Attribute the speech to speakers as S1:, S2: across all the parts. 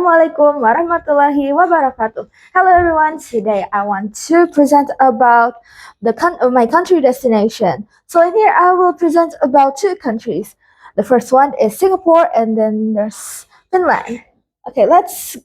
S1: Assalamualaikum warahmatullahi wabarakatuh. Hello everyone. Today I want to present about my country destination. So in here I will present about two countries. The first one is Singapore and then there's Finland. Okay, let's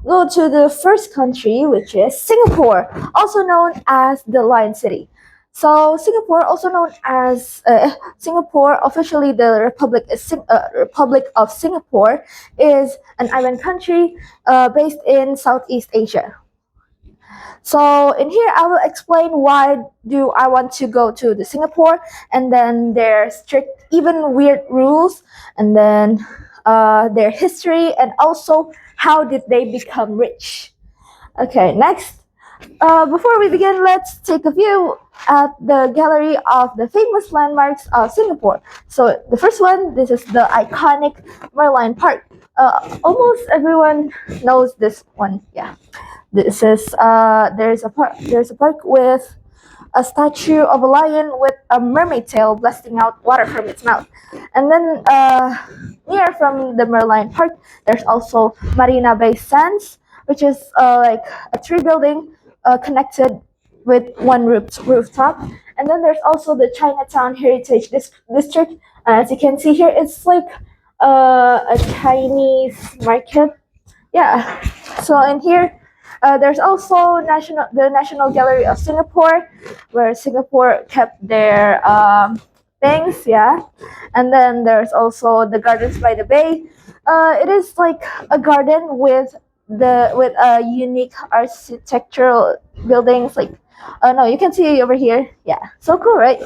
S1: go to the first country, which is Singapore, also known as the Lion City. So Singapore, also known as Singapore, officially the Republic of Singapore, is an island country based in Southeast Asia. So in here, I will explain why do I want to go to the Singapore, and then their strict, even weird rules, and then their history, and also how did they become rich. Okay, next. Before we begin, let's take a view at the gallery of the famous landmarks of Singapore. So the first one, this is the iconic Merlion Park. Almost everyone knows this one. Yeah, this is there's a park. There's a park with a statue of a lion with a mermaid tail blasting out water from its mouth. And then near from the Merlion Park, there's also Marina Bay Sands, which is like a tree building connected with one rooftop. And then there's also the Chinatown Heritage District. As you can see here, it's like a Chinese market. Yeah. So in here, there's also the National Gallery of Singapore, where Singapore kept their things. Yeah. And then there's also the Gardens by the Bay. It is like a garden with a unique architectural buildings. Like, no, you can see over here. Yeah, so cool, right?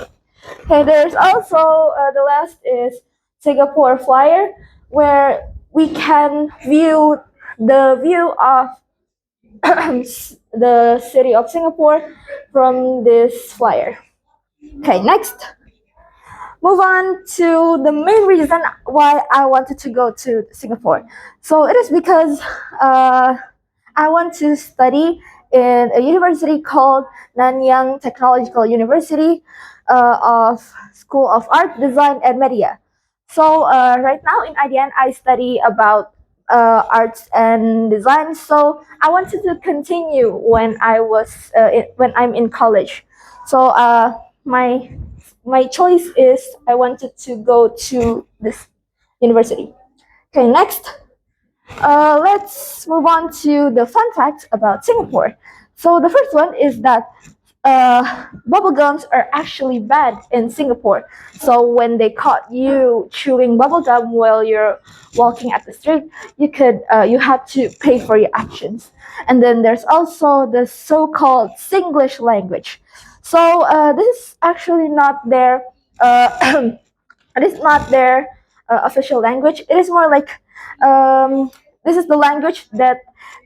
S1: Okay, there's also the last is Singapore Flyer, where we can view the view of the city of Singapore from this flyer. Okay, next. Move on to the main reason why I wanted to go to Singapore. So it is because I want to study in a university called Nanyang Technological University of School of Art, Design, and Media. So right now in IDN, I study about arts and design. So I wanted to continue when when I'm in college. So my choice is I wanted to go to this university. Okay, next. Let's move on to the fun facts about Singapore. So the first one is that bubble gums are actually bad in Singapore. So when they caught you chewing bubble gum while you're walking at the street, you had to pay for your actions. And then there's also the so-called Singlish language. So this is actually not their it is not their official language. It is more like this is the language that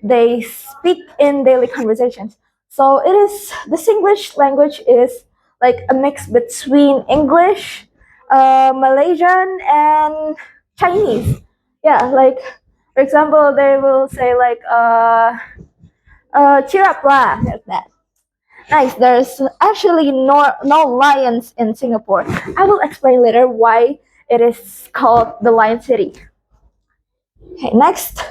S1: they speak in daily conversations. So it is the Singlish language is like a mix between English, Malaysian, and Chinese. Yeah, like for example, they will say like cheer up lah, like that. Nice. There's actually no lions in Singapore. I will explain later why it is called the Lion City. Okay, next.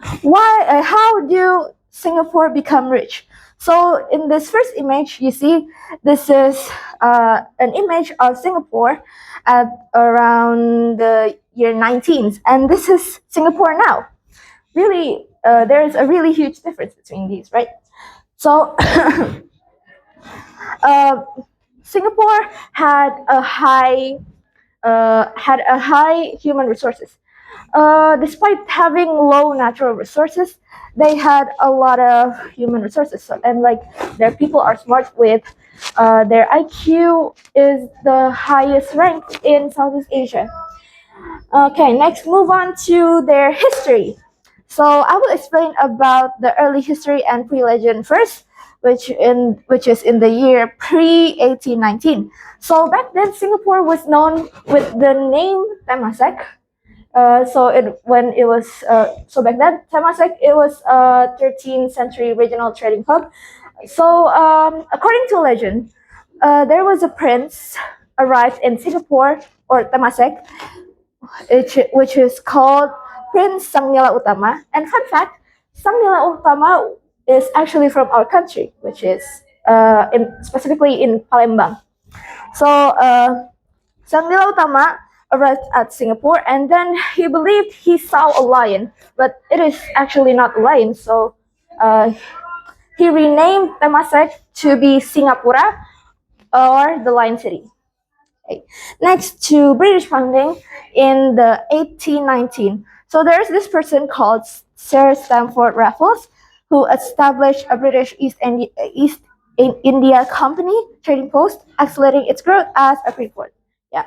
S1: How do Singapore become rich? So in this first image, you see this is an image of Singapore at around the year 19th, and this is Singapore now. Really, there is a really huge difference between these, right? So Singapore had a high human resources. Despite having low natural resources, they had a lot of human resources. So, and like their people are smart with their IQ is the highest ranked in Southeast Asia. Okay, next move on to their history. So I will explain about the early history and pre-legend first, which is in the year pre 1819. So back then Singapore was known with the name Temasek. So back then Temasek it was a 13th century regional trading hub. So according to legend, there was a prince arrived in Singapore or Temasek, which is called Prince Sangnila Utama. And fun fact, Sangnila Utama is actually from our country, which is specifically in Palembang. So Sangnila Utama arrived at Singapore, and then he believed he saw a lion, but it is actually not a lion. So uh, he renamed Temasek to be Singapura, or the Lion City. Okay. Next to British founding in the 1819. So there's this person called Sir Stamford Raffles who established a British East India Company trading post, accelerating its growth as a free port. Yeah.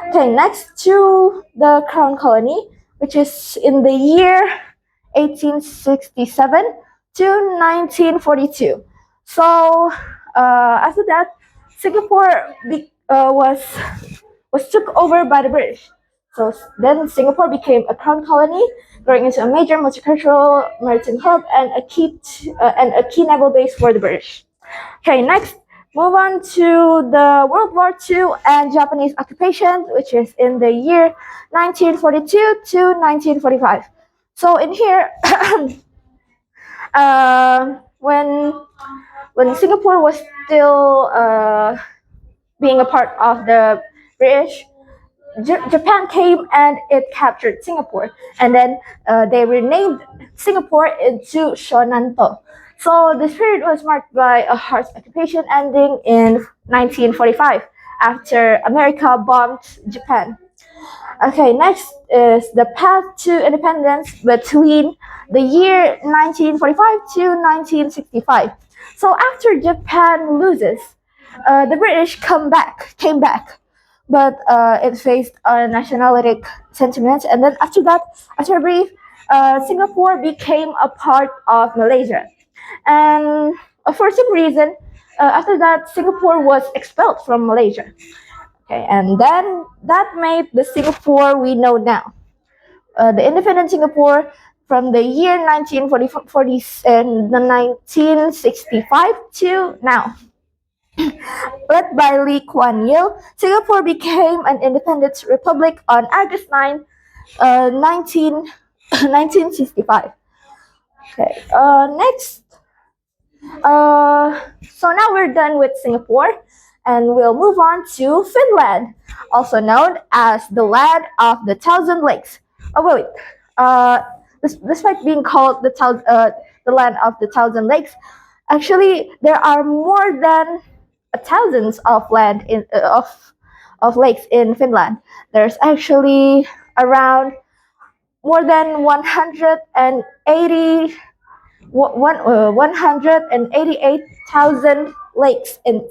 S1: Okay. Next to the Crown Colony, which is in the year 1867 to 1942. So after that, Singapore was took over by the British. So then Singapore became a crown colony, growing into a major multicultural maritime hub and a key naval base for the British. Okay, next, move on to the World War II and Japanese occupation, which is in the year 1942 to 1945. So in here, when Singapore was still being a part of the British, Japan came and it captured Singapore, and then they renamed Singapore into Shonanto. So this period was marked by a harsh occupation ending in 1945 after America bombed Japan. Okay, next is the path to independence between the year 1945 to 1965. So after Japan loses, the British came back, but it faced nationalistic sentiments. And then after that, after a brief, Singapore became a part of Malaysia, and for some reason, after that, Singapore was expelled from Malaysia. Okay, and then that made the Singapore we know now. The independent Singapore from the year 1940 and 1965 to now. Led by Lee Kuan Yew, Singapore became an independent republic on August 9, 1965. Okay, next. So now we're done with Singapore, and we'll move on to Finland, also known as the land of the thousand lakes. Oh wait, despite being called the land of the thousand lakes, actually there are more than thousands of of lakes in Finland. There's actually around more than 188,000 lakes in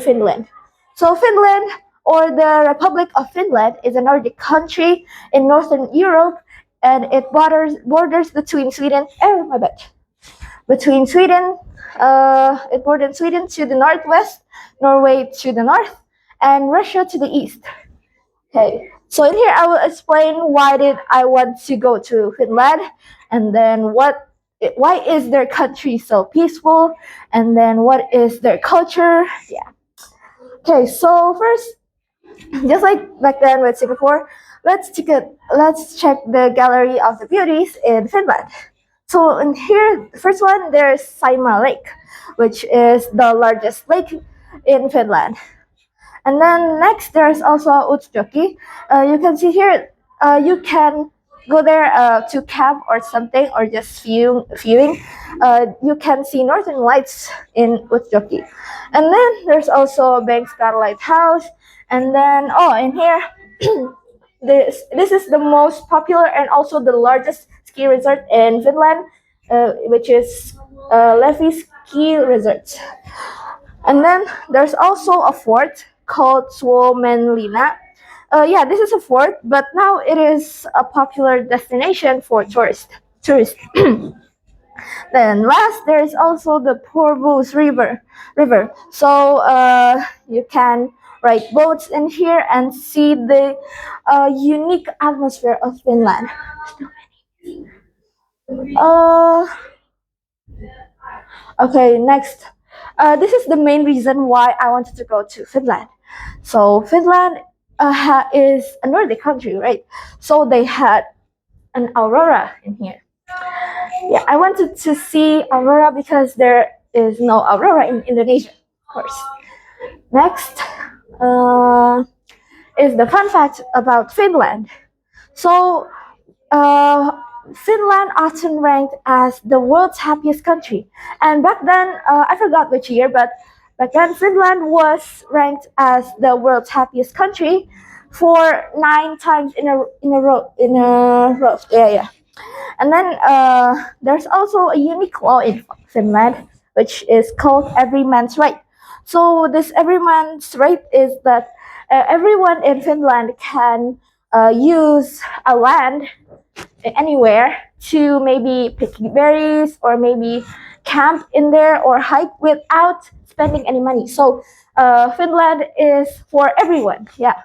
S1: Finland. So Finland, or the Republic of Finland, is a Nordic country in Northern Europe, and it borders between Sweden. Oh my bad. Between Sweden, it borders Sweden to the northwest, Norway to the north, and Russia to the east. Okay, so in here I will explain why did I want to go to Finland, and then why is their country so peaceful, and then what is their culture. Yeah. Okay, so first, just like back then with Singapore, let's check the gallery of the beauties in Finland. So in here, the first one, there's Saima Lake, which is the largest lake in Finland. And then next, there's also Utsjoki. You can see here, you can go there to camp or something, or just viewing. You can see northern lights in Utsjoki. And then there's also Bengtstar Lighthouse. And then, oh, in here, this is the most popular and also the largest ski resort in Finland, which is Levi Ski Resort. And then there's also a fort called Suomenlinna. Yeah, this is a fort, but now it is a popular destination for tourists. Then last, there is also the Porvos River. So you can ride boats in here and see the unique atmosphere of Finland. Uh, okay, next. This is the main reason why I wanted to go to Finland. So Finland is a Nordic country, right? So they had an aurora in here. Yeah, I wanted to see aurora because there is no aurora in Indonesia, of course. Next is the fun fact about Finland. So, uh, Finland often ranked as the world's happiest country. And back then, I forgot which year, but back then Finland was ranked as the world's happiest country for 9 times in a row. Yeah, yeah. And then there's also a unique law in Finland, which is called every man's right. So this every man's right is that everyone in Finland can use a land anywhere to maybe pick berries or maybe camp in there or hike without spending any money. So Finland is for everyone. Yeah.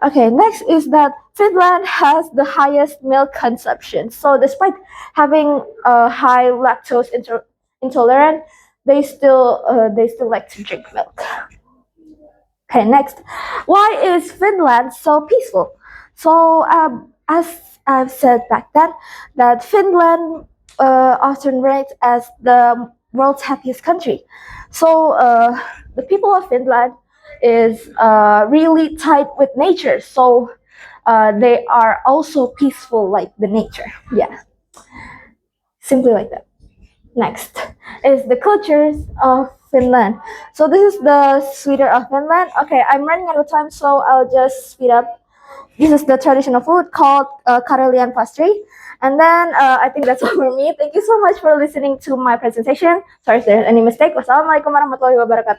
S1: Okay, next is that Finland has the highest milk consumption. So despite having a high lactose intolerant, they still like to drink milk. Okay, next, why is Finland so peaceful? So as I've said back then, that Finland often ranked as the world's happiest country. So the people of Finland is really tight with nature. So they are also peaceful like the nature. Yeah, simply like that. Next is the cultures of Finland. So this is the sweater of Finland. Okay, I'm running out of time, so I'll just speed up. This is the traditional food called Karelian pastry. And then I think that's all for me. Thank you so much for listening to my presentation. Sorry if there's any mistake. Wassalamualaikum warahmatullahi wabarakatuh.